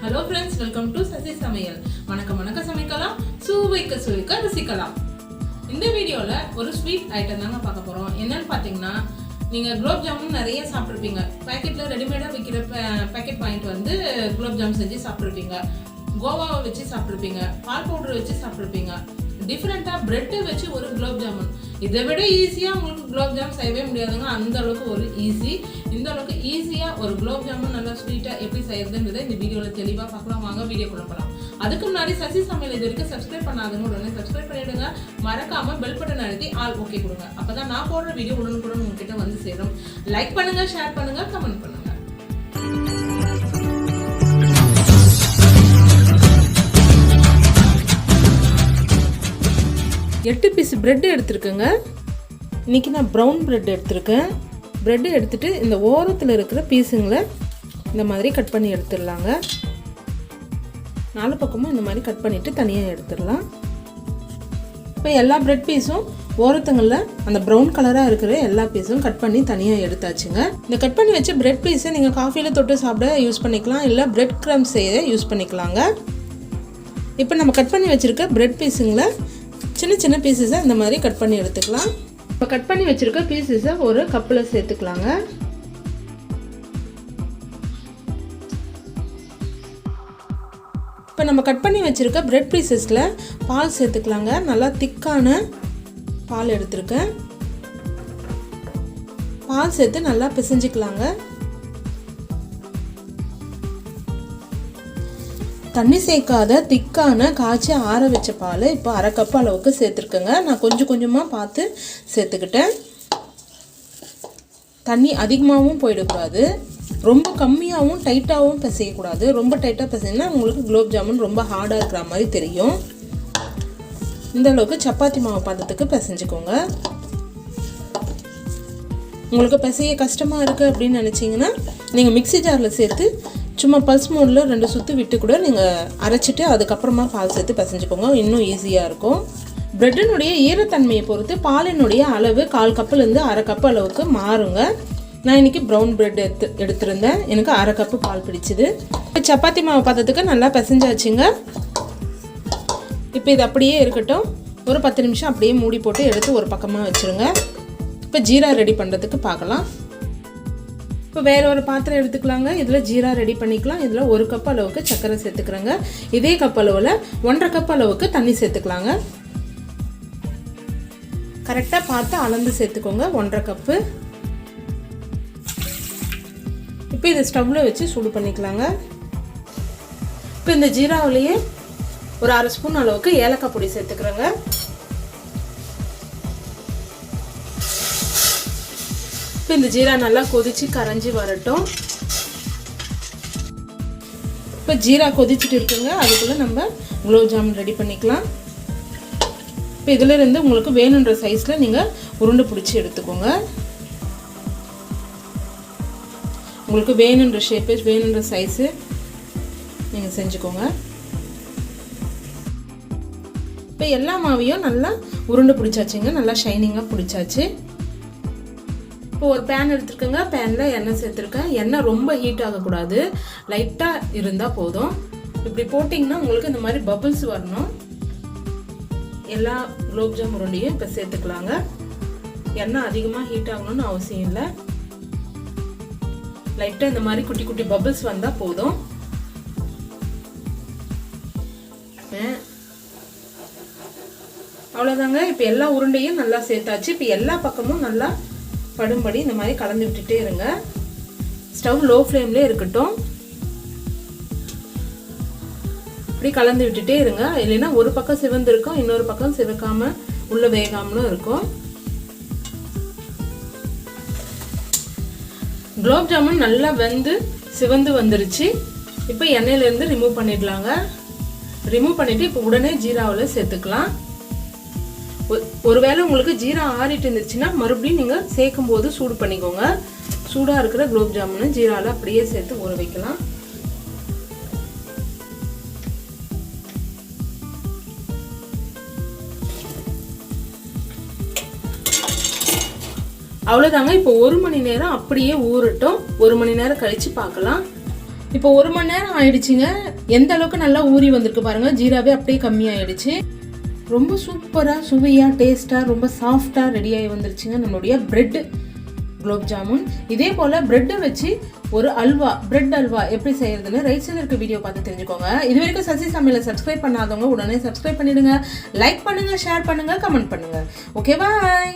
Hello friends, welcome to Samayal. வணக்கம் சமைக்கலாம், சுவைக்க ருசிக்கலாம். இந்த வீடியோல ஒரு ஸ்வீட் ஐட்டம் தாங்க பார்க்க போறோம். என்னன்னு பாத்தீங்கன்னா, நீங்க குலாப் ஜாமுன் நிறைய சாப்பிட்டுருப்பீங்க. பாக்கெட்ல ரெடிமேடா விக்கிற பாக்கெட் பாயிண்ட் வந்து குலாப் ஜாமுன் செஞ்சு சாப்பிட்டுருப்பீங்க. கோவாவை வச்சு சாப்பிட்டுருப்பீங்க, பால் பவுடர் வச்சு சாப்பிட்டுருப்பீங்க. டிஃப்ரெண்டா பிரெட் வச்சு ஒரு குலாப் ஜாமுன். இதை விட ஈஸியா உங்களுக்கு குலாப் ஜாமுன் செய்யவே முடியாதுங்க. அந்த அளவுக்கு ஒரு ஈஸி. இந்த அளவுக்கு ஈஸியா ஒரு குலாப் ஜாமுன் நல்லா ஸ்வீட்டா எப்படி செய்யறதுன்றதை இந்த வீடியோல தெளிவா பார்க்கலாம். வாங்க வீடியோக்குள்ள போகலாம். அதுக்கு முன்னாடி சசி சமையல் இது வரைக்கும் சப்ஸ்கிரைப் பண்ணாதவங்க உடனே சப்ஸ்கிரைப் பண்ணிடுங்க. மறக்காம பெல் பட்டன் அழுத்தி ஆல் ஓகே கொடுங்க. அப்பதான் நான் போடுற வீடியோ உடனுக்குடன் உங்ககிட்ட வந்து சேரும். லைக் பண்ணுங்க, ஷேர் பண்ணுங்க, கமெண்ட் பண்ணுங்க. 8 பீஸ் பிரெட் எடுத்துருக்கேங்க. இன்றைக்கி நான் ப்ரௌன் பிரெட் எடுத்துருக்கேன். பிரெட்டு எடுத்துகிட்டு இந்த ஓரத்தில் இருக்கிற பீஸுங்களை இந்த மாதிரி கட் பண்ணி எடுத்துடலாங்க. 4 பக்கமும் இந்த மாதிரி கட் பண்ணிவிட்டு தனியாக எடுத்துடலாம். இப்போ எல்லா பிரெட் பீஸும் ஓரத்துங்களில் அந்த ப்ரௌன் கலராக இருக்கிற எல்லா பீஸும் கட் பண்ணி தனியாக எடுத்தாச்சுங்க. இந்த கட் பண்ணி வச்ச பிரெட் பீஸை நீங்கள் காஃபியில் தொட்டு சாப்பிட யூஸ் பண்ணிக்கலாம், இல்லை பிரெட் க்ரம்ஸ் செய்ய யூஸ் பண்ணிக்கலாங்க. இப்போ நம்ம கட் பண்ணி வச்சுருக்க பிரெட் பீஸுங்களை சின்ன சின்ன பீசஸை இந்த மாதிரி கட் பண்ணி எடுத்துக்கலாம். இப்போ கட் பண்ணி வச்சுருக்க பீசஸை ஒரு கப்பில் சேர்த்துக்கலாங்க. இப்போ நம்ம கட் பண்ணி வச்சுருக்க பிரெட் பீசஸில் பால் சேர்த்துக்கலாங்க. நல்லா திக்கான பால் எடுத்துருக்கேன். பால் சேர்த்து நல்லா பிசைஞ்சிக்கலாங்க. தண்ணி சேர்க்காத திக்கான காய்ச்சி ஆற வச்ச பால் இப்போ 1/2 கப் அளவுக்கு சேர்த்துருக்கேங்க. நான் கொஞ்சம் கொஞ்சமாக பார்த்து சேர்த்துக்கிட்டேன். தண்ணி அதிகமாகவும் போயிடக்கூடாது, ரொம்ப கம்மியாகவும் டைட்டாகவும் பிசையக்கூடாது. ரொம்ப டைட்டாக பிசைனா உங்களுக்கு குலாப் ஜாமுன் ரொம்ப ஹார்டாக இருக்கிற மாதிரி தெரியும். இந்த அளவுக்கு சப்பாத்தி மாவு பதத்துக்கு பிசைஞ்சுக்கோங்க. உங்களுக்கு பிசைய கஷ்டமாக இருக்குது அப்படின்னு நினச்சிங்கன்னா நீங்கள் மிக்ஸி ஜாரில் சேர்த்து சும்மா பல்ஸ் மோடில் 2 சுற்று விட்டு கூட நீங்கள் அரைச்சிட்டு அதுக்கப்புறமா பால் சேர்த்து பிசைஞ்சுக்கோங்க. இன்னும் ஈஸியாக இருக்கும். பிரெட்டினுடைய ஈரத்தன்மையை பொறுத்து பாலினுடைய அளவு 1/4 கப்புலேருந்து 1/2 கப் அளவுக்கு மாறுங்க. நான் இன்றைக்கி ப்ரௌன் பிரெட் எடுத்திருந்தேன். எனக்கு 1/2 கப்பு பால் பிடிச்சிது. இப்போ சப்பாத்தி மாவு பதத்துக்கு நல்லா பிசைஞ்சாச்சுங்க. இப்போ இது அப்படியே இருக்கட்டும். ஒரு 10 நிமிஷம் அப்படியே மூடி போட்டு எடுத்து ஒரு பக்கமாக வச்சுருங்க. இப்போ ஜீரா ரெடி பண்ணுறதுக்கு பார்க்கலாம். இப்போ வேறு ஒரு பாத்திரம் எடுத்துக்கலாங்க. இதில் ஜீரா ரெடி பண்ணிக்கலாம். இதில் 1 கப் அளவுக்கு சர்க்கரை சேர்த்துக்கிறேங்க. இதே கப் அளவில் 1/2 கப் அளவுக்கு தண்ணி சேர்த்துக்கலாங்க. கரெக்டாக பார்த்து அளந்து சேர்த்துக்கோங்க. 1/2 கப்பு. இப்போ இதை ஸ்டவ்வில் வச்சு சூடு பண்ணிக்கலாங்க. இப்போ இந்த ஜீராவிலேயே ஒரு 1/2 ஸ்பூன் அளவுக்கு ஏலக்காய் பொடி சேர்த்துக்கிறேங்க. இப்போ இந்த ஜீரா நல்லா கொதித்து கரைஞ்சி வரட்டும். இப்போ ஜீரா கொதிச்சுட்டு இருக்குங்க. அதுக்குள்ளே நம்ம குலாப் ஜாமுன் ரெடி பண்ணிக்கலாம். இப்போ இதிலிருந்து உங்களுக்கு வேணுன்ற சைஸில் நீங்கள் உருண்டை பிடிச்சி எடுத்துக்கோங்க. உங்களுக்கு வேணுன்ற ஷேப்பு வேணுன்ற சைஸு நீங்கள் செஞ்சுக்கோங்க. இப்போ எல்லா மாவையும் நல்லா உருண்டை பிடிச்சாச்சுங்க. நல்லா ஷைனிங்காக பிடிச்சாச்சு. இப்போ ஒரு பேன் எடுத்துருக்கேங்க. பேனில் எண்ணெய் சேர்த்துருக்கேன். எண்ணெய் ரொம்ப ஹீட் ஆகக்கூடாது, லைட்டாக இருந்தால் போதும். இப்படி போட்டிங்கன்னா உங்களுக்கு இந்த மாதிரி பபிள்ஸ் வரணும். எல்லா குலாப் ஜாமுன் உருண்டையும் இப்போ சேர்த்துக்கலாங்க. எண்ணெய் அதிகமாக ஹீட் ஆகணும்னு அவசியம் இல்லை. லைட்டாக இந்த மாதிரி குட்டி குட்டி பபிள்ஸ் வந்தால் போதும். அவ்வளோதாங்க. இப்போ எல்லா உருண்டையும் நல்லா சேர்த்தாச்சு. இப்போ எல்லா பக்கமும் நல்லா படும்படி இந்த மாதிரி கலந்து விட்டுட்டே இருங்க. ஸ்டவ் லோ ஃப்ளேம்லேயே இருக்கட்டும். இப்படி கலந்து விட்டுட்டே இருங்க. இல்லைன்னா ஒரு பக்கம் சிவந்திருக்கும், இன்னொரு பக்கம் சிவக்காம உள்ள வேகாமலும் இருக்கும். குலாப் ஜாமுன் நல்லா வெந்து சிவந்து வந்துருச்சு. இப்போ எண்ணெயிலேருந்து ரிமூவ் பண்ணிடலாங்க. ரிமூவ் பண்ணிவிட்டு இப்போ உடனே ஜீராவில் சேர்த்துக்கலாம். ஒருவேளை உங்களுக்கு ஜீரா ஆறிட்டு இருந்துச்சுன்னா மறுபடியும் நீங்கள் சேர்க்கும் போது சூடு பண்ணிக்கோங்க. சூடாக இருக்கிற குலாப் ஜாமுனை ஜீராவில் அப்படியே சேர்த்து ஊற வைக்கலாம். அவ்வளோதாங்க. இப்போ 1 மணி நேரம் அப்படியே ஊறட்டும். 1 மணி நேரம் கழித்து பார்க்கலாம். இப்போ 1 மணி நேரம் ஆயிடுச்சுங்க. எந்த அளவுக்கு நல்லா ஊறி வந்திருக்கு பாருங்க. ஜீராவே அப்படியே கம்மியாயிடுச்சு. ரொம்ப சூப்பரா சுவையா டேஸ்டா ரொம்ப சாஃப்டா ரெடி ஆகி வந்துருச்சுங்க நம்மளுடைய பிரெட் குலோப் ஜாமுன். இதே போல பிரெட்டை வச்சு ஒரு அல்வா, பிரெட் அல்வா எப்படி செய்யறதுன்னு ரைட் சைடில் இருக்க வீடியோ பார்த்து தெரிஞ்சுக்கோங்க. இது வரைக்கும் சசி சமையலை சப்ஸ்கிரைப் பண்ணாதவங்க உடனே சப்ஸ்கிரைப் பண்ணிடுங்க. லைக் பண்ணுங்க, ஷேர் பண்ணுங்க, கமெண்ட் பண்ணுங்க. ஓகே, பாய்.